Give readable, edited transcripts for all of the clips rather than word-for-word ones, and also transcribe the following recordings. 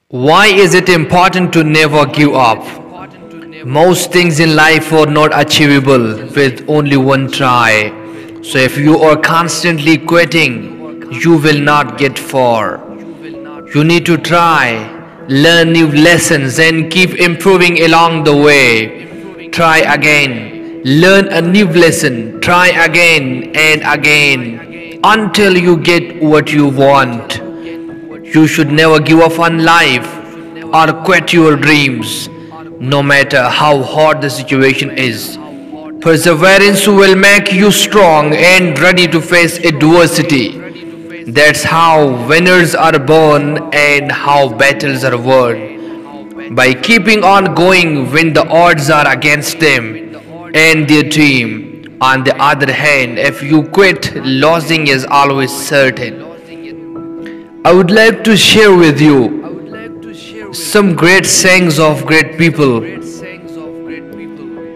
Why is it important to never give up? Most things in life are not achievable with only one try. So if you are constantly quitting, you will not get far. You need to try, learn new lessons and keep improving along the way. Try again, learn a new lesson, try again and again until you get what you want. You should never give up on life or quit your dreams, no matter how hard the situation is. Perseverance will make you strong and ready to face adversity. That's how winners are born and how battles are won. By keeping on going when the odds are against them and their team. On the other hand, if you quit, losing is always certain. I would like to share with you some great sayings of great people.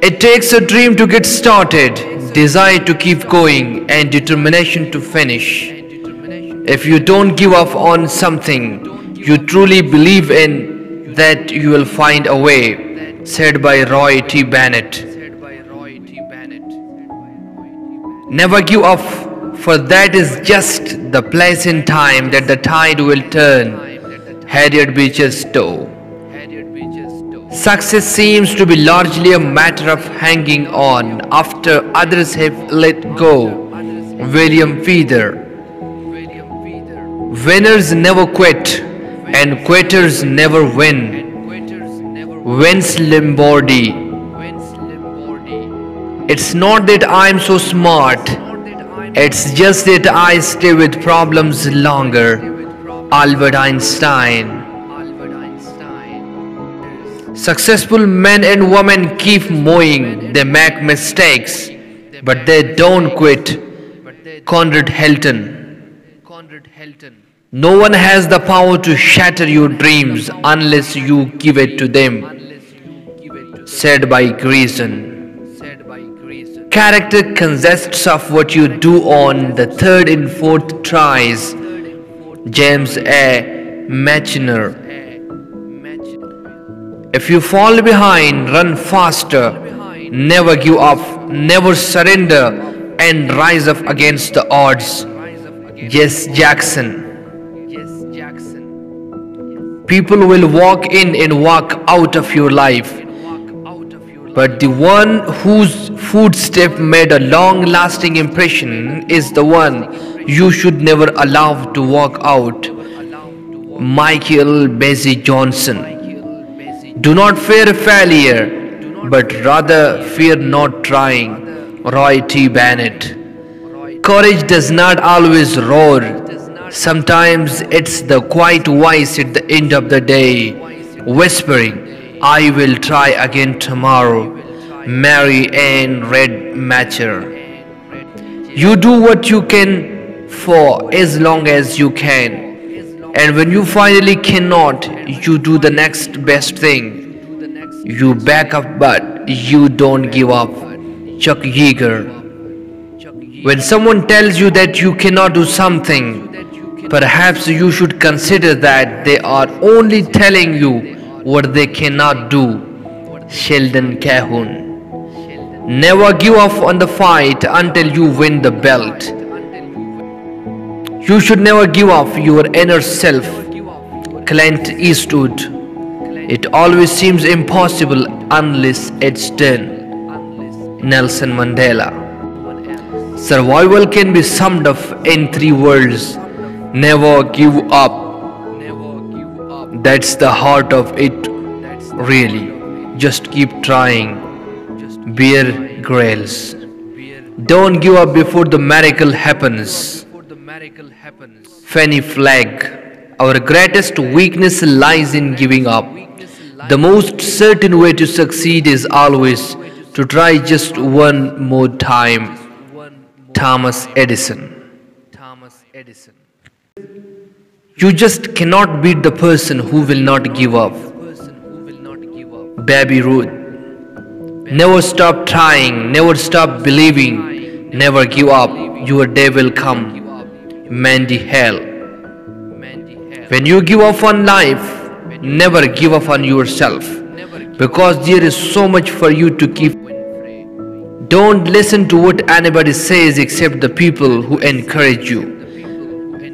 It takes a dream to get started, desire to keep going, and determination to finish. If you don't give up on something you truly believe in, that you will find a way, said by Roy T. Bennett. Never give up, for that is just the place in time that the tide will turn. Harriet Beecher Stowe. Success seems to be largely a matter of hanging on after others have let go. William Feather. Winners never quit, and quitters never win. Vince Lombardi. It's not that I'm so smart, it's just that I stay with problems longer. Albert Einstein. Successful men and women keep moving, they make mistakes, but they don't quit. Conrad Hilton. No one has the power to shatter your dreams unless you give it to them, said by Grayson. Character consists of what you do on the third and fourth tries. James A. Matchner. If you fall behind, run faster. Never give up, never surrender, and rise up against the odds. Jesse Jackson. People will walk in and walk out of your life, but the one whose footstep made a long-lasting impression is the one you should never allow to walk out. Michael Basie Johnson. Do not fear failure, but rather fear not trying. Roy T. Bennett. Courage does not always roar. Sometimes it's the quiet voice at the end of the day, whispering, I will try again tomorrow. Mary Ann Radmacher. You do what you can for as long as you can, and when you finally cannot, you do the next best thing. You back up, but you don't give up. Chuck Yeager. When someone tells you that you cannot do something, perhaps you should consider that they are only telling you what they cannot do. Sheldon Calhoun. Never give up on the fight until you win the belt. You should never give up your inner self. Clint Eastwood. It always seems impossible unless it's done. Nelson Mandela. Survival can be summed up in 3 words. Never give up. That's the heart of it, really. Just keep trying. Bear Grylls. Don't give up before the miracle happens. Fanny Flagg. Our greatest weakness lies in giving up. The most certain way to succeed is always to try just one more time. Thomas Edison. You just cannot beat the person who will not give up. Baby Ruth. Never stop trying, never stop believing, never give up, your day will come. Mandy Hale. When you give up on life, never give up on yourself, because there is so much for you to keep. Don't listen to what anybody says except the people who encourage you.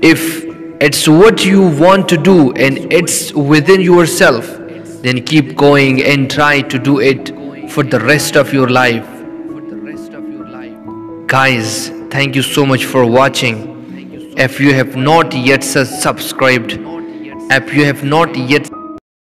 If it's what you want to do and it's within yourself, then keep going and try to do it for the rest of your life. Guys, thank you so much for watching. If you have not yet subscribed, if you have not yet